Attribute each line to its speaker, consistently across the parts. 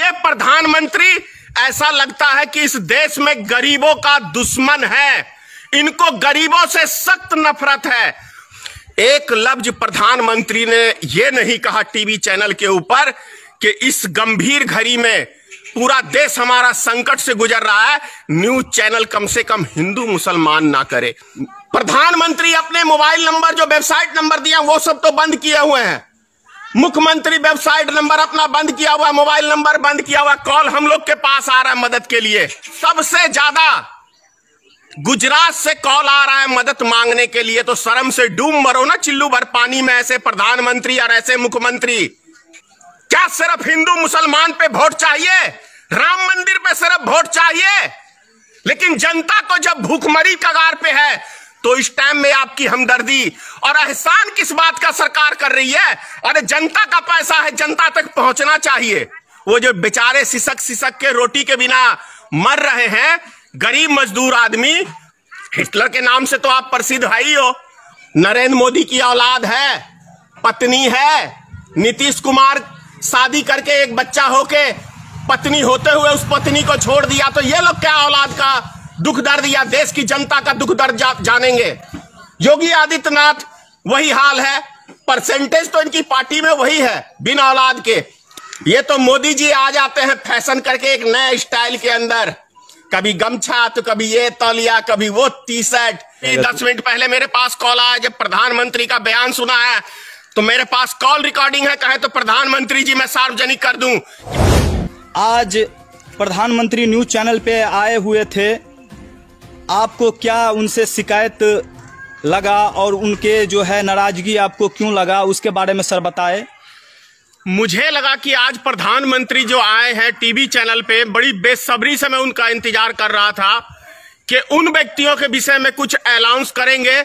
Speaker 1: ये प्रधानमंत्री ऐसा लगता है कि इस देश में गरीबों का दुश्मन है, इनको गरीबों से सख्त नफरत है। एक लफ्ज प्रधानमंत्री ने यह नहीं कहा टीवी चैनल के ऊपर कि इस गंभीर घड़ी में पूरा देश हमारा संकट से गुजर रहा है, न्यूज चैनल कम से कम हिंदू मुसलमान ना करे। प्रधानमंत्री अपने मोबाइल नंबर, जो वेबसाइट नंबर दिया वो सब तो बंद किए हुए हैं। मुख्यमंत्री वेबसाइट नंबर अपना बंद किया हुआ, मोबाइल नंबर बंद किया हुआ। कॉल हम लोग के पास आ रहा है मदद के लिए, सबसे ज्यादा गुजरात से कॉल आ रहा है मदद मांगने के लिए। तो शर्म से डूब मरो ना चिल्लू भर पानी में, ऐसे प्रधानमंत्री और ऐसे मुख्यमंत्री। क्या सिर्फ हिंदू मुसलमान पे वोट चाहिए? राम मंदिर पे सिर्फ वोट चाहिए? लेकिन जनता को जब भूखमरी कगार पे है तो इस टाइम में आपकी हमदर्दी और एहसान किस बात का सरकार कर रही है? अरे जनता का पैसा है, जनता तक पहुंचना चाहिए। वो जो बेचारे सिसक सिसक के रोटी के बिना मर रहे हैं, गरीब मजदूर आदमी। हिटलर के नाम से तो आप प्रसिद्ध है ही हो। नरेंद्र मोदी की औलाद है, पत्नी है। नीतीश कुमार शादी करके एक बच्चा होके पत्नी होते हुए उस पत्नी को छोड़ दिया। तो ये लोग क्या औलाद का दुख दर्द या देश की जनता का दुख दर्द जानेंगे? योगी आदित्यनाथ वही हाल है, परसेंटेज तो इनकी पार्टी में वही है बिना औलाद के। ये तो मोदी जी आ जाते हैं फैशन करके एक नए स्टाइल के अंदर, कभी गमछा तो कभी ये तौलिया, कभी वो टी शर्ट। 10 मिनट पहले मेरे पास कॉल आया, जब प्रधानमंत्री का बयान सुना है तो मेरे पास कॉल रिकॉर्डिंग है। कहे तो प्रधानमंत्री जी मैं सार्वजनिक कर दूं।
Speaker 2: आज प्रधानमंत्री न्यूज चैनल पे आए हुए थे, आपको क्या उनसे शिकायत लगा और उनके जो है नाराजगी आपको क्यों लगा, उसके बारे में सर बताएं।
Speaker 1: मुझे लगा कि आज प्रधानमंत्री जो आए हैं टीवी चैनल पे, बड़ी बेसब्री से मैं उनका इंतजार कर रहा था कि उन व्यक्तियों के विषय में कुछ अनाउंस करेंगे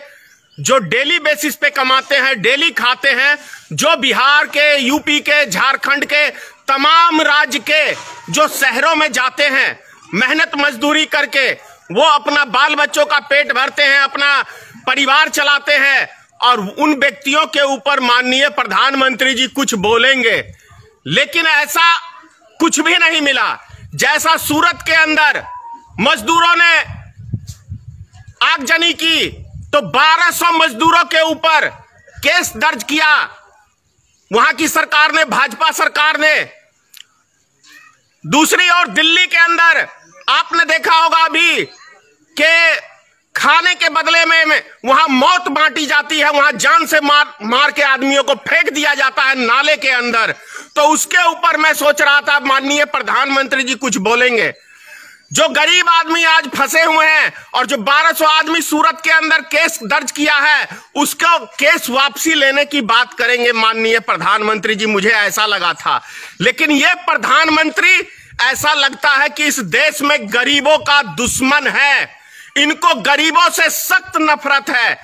Speaker 1: जो डेली बेसिस पे कमाते हैं, डेली खाते हैं, जो बिहार के, यूपी के, झारखंड के, तमाम राज्य के जो शहरों में जाते हैं मेहनत मजदूरी करके, वो अपना बाल बच्चों का पेट भरते हैं, अपना परिवार चलाते हैं। और उन व्यक्तियों के ऊपर माननीय प्रधानमंत्री जी कुछ बोलेंगे, लेकिन ऐसा कुछ भी नहीं मिला। जैसा सूरत के अंदर मजदूरों ने आगजनी की तो 1200 मजदूरों के ऊपर केस दर्ज किया वहां की सरकार ने, भाजपा सरकार ने। दूसरी ओर दिल्ली के अंदर आपने देखा होगा अभी कि खाने के बदले में वहां मौत बांटी जाती है, वहां जान से मार के आदमियों को फेंक दिया जाता है नाले के अंदर। तो उसके ऊपर मैं सोच रहा था माननीय प्रधानमंत्री जी कुछ बोलेंगे। जो गरीब आदमी आज फंसे हुए हैं और जो 1200 आदमी सूरत के अंदर केस दर्ज किया है, उसका केस वापसी लेने की बात करेंगे माननीय प्रधानमंत्री जी, मुझे ऐसा लगा था। लेकिन यह प्रधानमंत्री ऐसा लगता है कि इस देश में गरीबों का दुश्मन है, इनको गरीबों से सख्त नफरत है।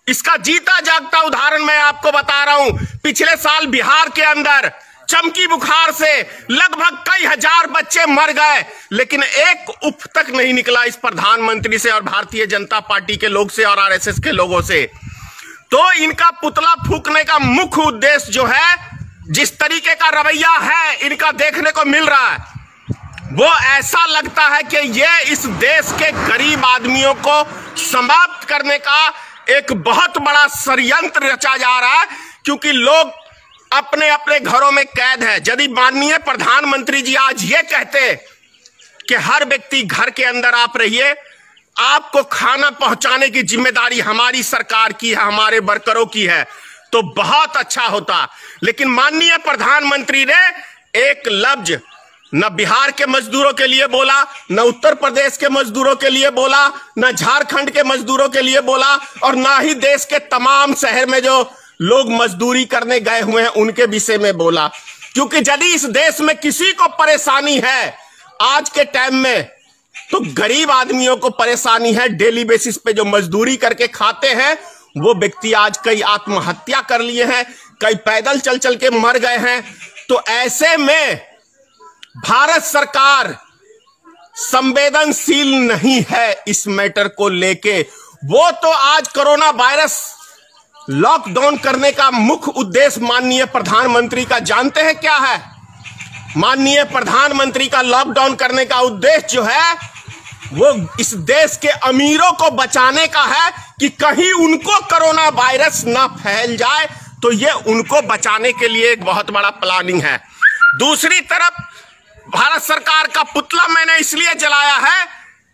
Speaker 1: इसका जीता जागता उदाहरण मैं आपको बता रहा हूं। पिछले साल बिहार के अंदर चमकी बुखार से लगभग कई हजार बच्चे मर गए, लेकिन एक उफ तक नहीं निकला इस प्रधानमंत्री से और भारतीय जनता पार्टी के लोग से और आरएसएस के लोगों से। तो इनका पुतला फूंकने का मुख्य उद्देश्य जो है, जिस तरीके का रवैया है इनका देखने को मिल रहा है, वो ऐसा लगता है कि ये इस देश के गरीब आदमियों को समाप्त करने का एक बहुत बड़ा षड्यंत्र रचा जा रहा है। क्योंकि लोग अपने अपने घरों में कैद है। यदि माननीय प्रधानमंत्री जी आज ये कहते कि हर व्यक्ति घर के अंदर आप रहिए, आपको खाना पहुंचाने की जिम्मेदारी हमारी सरकार की है, हमारे वर्करों की है, तो बहुत अच्छा होता। लेकिन माननीय प्रधानमंत्री ने एक लफ्ज न बिहार के मजदूरों के लिए बोला, न उत्तर प्रदेश के मजदूरों के लिए बोला, न झारखंड के मजदूरों के लिए बोला, और ना ही देश के तमाम शहर में जो लोग मजदूरी करने गए हुए हैं उनके विषय में बोला। क्योंकि यदि इस देश में किसी को परेशानी है आज के टाइम में, तो गरीब आदमियों को परेशानी है। डेली बेसिस पे जो मजदूरी करके खाते हैं वो व्यक्ति आज कई आत्महत्या कर लिए हैं, कई पैदल चल चल के मर गए हैं। तो ऐसे में भारत सरकार संवेदनशील नहीं है इस मैटर को लेके। वो तो आज कोरोना वायरस लॉकडाउन करने का मुख्य उद्देश्य माननीय प्रधानमंत्री का जानते हैं क्या है? माननीय प्रधानमंत्री का लॉकडाउन करने का उद्देश्य जो है वो इस देश के अमीरों को बचाने का है कि कहीं उनको कोरोना वायरस ना फैल जाए, तो ये उनको बचाने के लिए एक बहुत बड़ा प्लानिंग है। दूसरी तरफ भारत सरकार का पुतला मैंने इसलिए जलाया है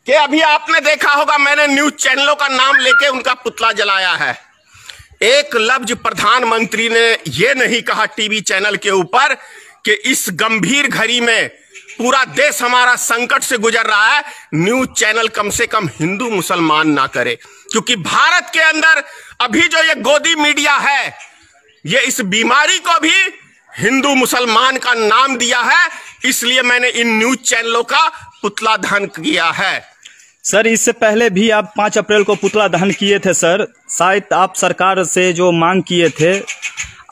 Speaker 1: कि अभी आपने देखा होगा, मैंने न्यूज चैनलों का नाम लेके उनका पुतला जलाया है। एक लफ्ज प्रधानमंत्री ने यह नहीं कहा टीवी चैनल के ऊपर कि इस गंभीर घड़ी में पूरा देश हमारा संकट से गुजर रहा है, न्यूज चैनल कम से कम हिंदू मुसलमान ना करे, क्योंकि भारत के अंदर अभी जो ये गोदी मीडिया है ये इस बीमारी को भी हिंदू मुसलमान का नाम दिया है, इसलिए मैंने इन न्यूज चैनलों का पुतला दहन किया है।
Speaker 2: सर, इससे पहले भी आप 5 अप्रैल को पुतला दहन किए थे सर, शायद आप सरकार से जो मांग किए थे,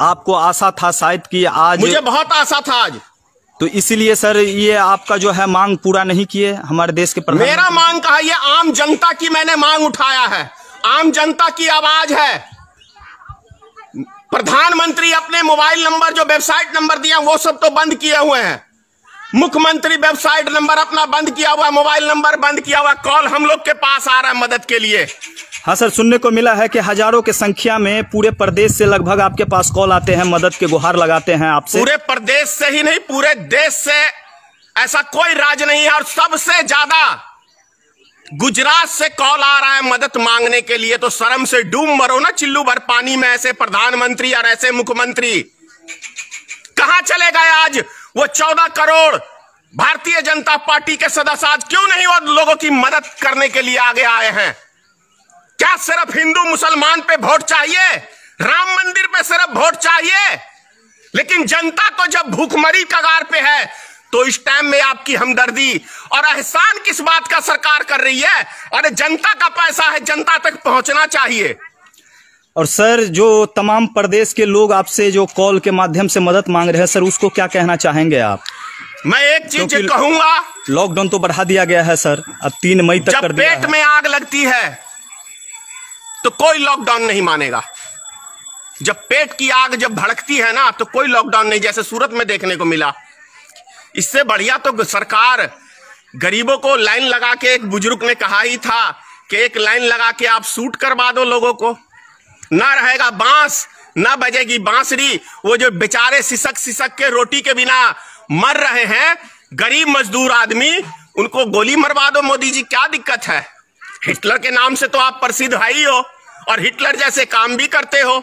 Speaker 2: आपको आशा था शायद कि आज,
Speaker 1: मुझे बहुत आशा था आज,
Speaker 2: तो इसीलिए सर ये आपका जो है मांग पूरा नहीं किए हमारे देश के प्रधानमंत्री।
Speaker 1: मेरा मांग कहा, ये आम जनता की मैंने मांग उठाया है, आम जनता की आवाज है। प्रधानमंत्री अपने मोबाइल नंबर जो वेबसाइट नंबर दिया वो सब तो बंद किए हुए हैं, मुख्यमंत्री वेबसाइट नंबर अपना बंद किया हुआ, मोबाइल नंबर बंद किया हुआ, कॉल हम लोग के पास आ रहा है मदद के लिए।
Speaker 2: हाँ सर, सुनने को मिला है कि हजारों की संख्या में पूरे प्रदेश से लगभग आपके पास कॉल आते हैं, मदद के गुहार लगाते हैं आपसे।
Speaker 1: पूरे प्रदेश से ही नहीं, पूरे देश से, ऐसा कोई राज्य नहीं है। और सबसे ज्यादा गुजरात से कॉल आ रहा है मदद मांगने के लिए। तो शर्म से डूब मरो ना चिल्लू भर पानी में, ऐसे प्रधानमंत्री और ऐसे मुख्यमंत्री। कहां चले गए आज वो 14 करोड़ भारतीय जनता पार्टी के सदस्य? आज क्यों नहीं वो लोगों की मदद करने के लिए आगे आए हैं? क्या सिर्फ हिंदू मुसलमान पे वोट चाहिए? राम मंदिर पे सिर्फ वोट चाहिए? लेकिन जनता तो जब भूखमरी कगार पे है तो इस टाइम में आपकी हमदर्दी और एहसान किस बात का सरकार कर रही है? अरे जनता का पैसा है, जनता तक पहुंचना चाहिए।
Speaker 2: और सर, जो तमाम प्रदेश के लोग आपसे जो कॉल के माध्यम से मदद मांग रहे हैं सर, उसको क्या कहना चाहेंगे आप?
Speaker 1: मैं एक चीज कहूंगा,
Speaker 2: लॉकडाउन तो बढ़ा दिया गया है सर, अब 3 मई तक कर दिया है।
Speaker 1: जब पेट में आग लगती है तो कोई लॉकडाउन नहीं मानेगा। जब पेट की आग जब भड़कती है ना तो कोई लॉकडाउन नहीं, जैसे सूरत में देखने को मिला। इससे बढ़िया तो सरकार गरीबों को लाइन लगा के, एक बुजुर्ग ने कहा ही था कि एक लाइन लगा के आप सूट करवा दो लोगों को, ना रहेगा बांस, ना बजेगी बांसुरी। वो जो बेचारे सिसक सिसक के रोटी के बिना मर रहे हैं, गरीब मजदूर आदमी, उनको गोली मरवा दो मोदी जी, क्या दिक्कत है? हिटलर के नाम से तो आप प्रसिद्ध है ही हो और हिटलर जैसे काम भी करते हो।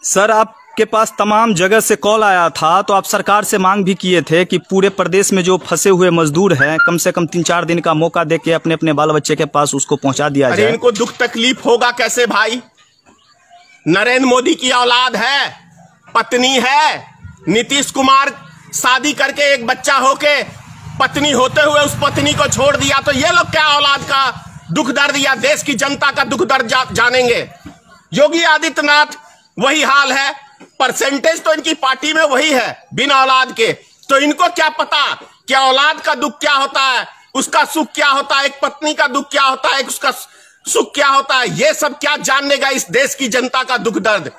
Speaker 2: सर, आपके पास तमाम जगह से कॉल आया था, तो आप सरकार से मांग भी किए थे कि पूरे प्रदेश में जो फंसे हुए मजदूर हैं, कम से कम 3-4 दिन का मौका देके अपने अपने बाल बच्चे के पास उसको पहुंचा दिया जाए।
Speaker 1: इनको दुख तकलीफ होगा कैसे भाई? नरेंद्र मोदी की औलाद है, पत्नी है, नीतीश कुमार शादी करके एक बच्चा होके पत्नी होते हुए उस पत्नी को छोड़ दिया, तो ये लोग क्या औलाद का दुख दर्द या देश की जनता का दुख दर्द जानेंगे? योगी आदित्यनाथ वही हाल है, परसेंटेज तो इनकी पार्टी में वही है बिना औलाद के। तो इनको क्या पता क्या औलाद का दुख क्या होता है, उसका सुख क्या होता है, एक पत्नी का दुख क्या होता है, उसका सुख क्या होता है? ये सब क्या जानने का इस देश की जनता का दुख दर्द?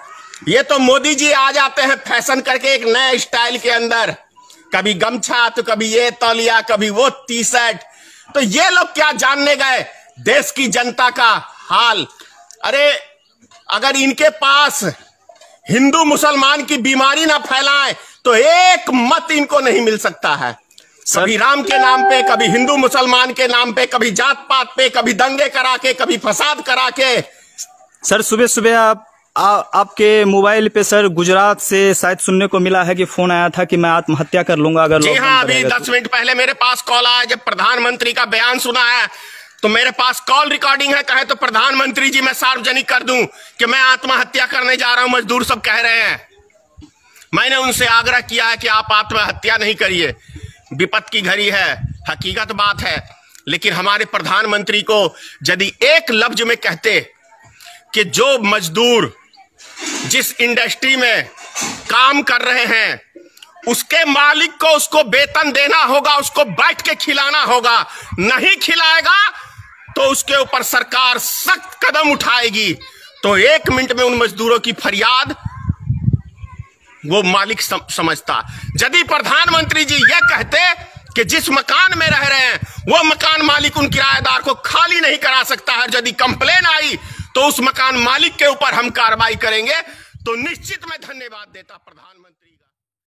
Speaker 1: ये तो मोदी जी आ जाते हैं फैशन करके एक नए स्टाइल के अंदर, कभी गमछा तो कभी ये तौलिया, कभी वो टी-शर्ट। तो ये लोग क्या जानने गए देश की जनता का हाल? अरे अगर इनके पास हिंदू मुसलमान की बीमारी ना फैलाएं तो एक मत इनको नहीं मिल सकता है। कभी राम के नाम पे, कभी हिंदू मुसलमान के नाम पे, कभी जात पात पे, कभी दंगे करा के, कभी फसाद करा के।
Speaker 2: सर, सुबह सुबह आपके मोबाइल पे सर गुजरात से शायद सुनने को मिला है कि फोन आया था कि मैं आत्महत्या कर लूंगा अगर।
Speaker 1: जी हाँ, अभी 10 मिनट पहले मेरे पास कॉल आया। जब प्रधानमंत्री का बयान सुना है तो मेरे पास कॉल रिकॉर्डिंग है। कहे तो प्रधानमंत्री जी मैं सार्वजनिक कर दूं कि मैं आत्महत्या करने जा रहा हूं, मजदूर सब कह रहे हैं। मैंने उनसे आग्रह किया है कि आप आत्महत्या नहीं करिए, विपत्त की घड़ी है, हकीकत बात है। लेकिन हमारे प्रधानमंत्री को यदि एक लफ्ज में कहते कि जो मजदूर जिस इंडस्ट्री में काम कर रहे हैं उसके मालिक को उसको वेतन देना होगा, उसको बैठ के खिलाना होगा, नहीं खिलाएगा तो उसके ऊपर सरकार सख्त कदम उठाएगी। तो 1 मिनट में उन मजदूरों की फरियाद वो मालिक समझता। यदि प्रधानमंत्री जी ये कहते कि जिस मकान में रह रहे हैं वो मकान मालिक उन किराएदार को खाली नहीं करा सकता है, यदि कंप्लेन आई तो उस मकान मालिक के ऊपर हम कार्रवाई करेंगे, तो निश्चित मैं धन्यवाद देता प्रधानमंत्री का।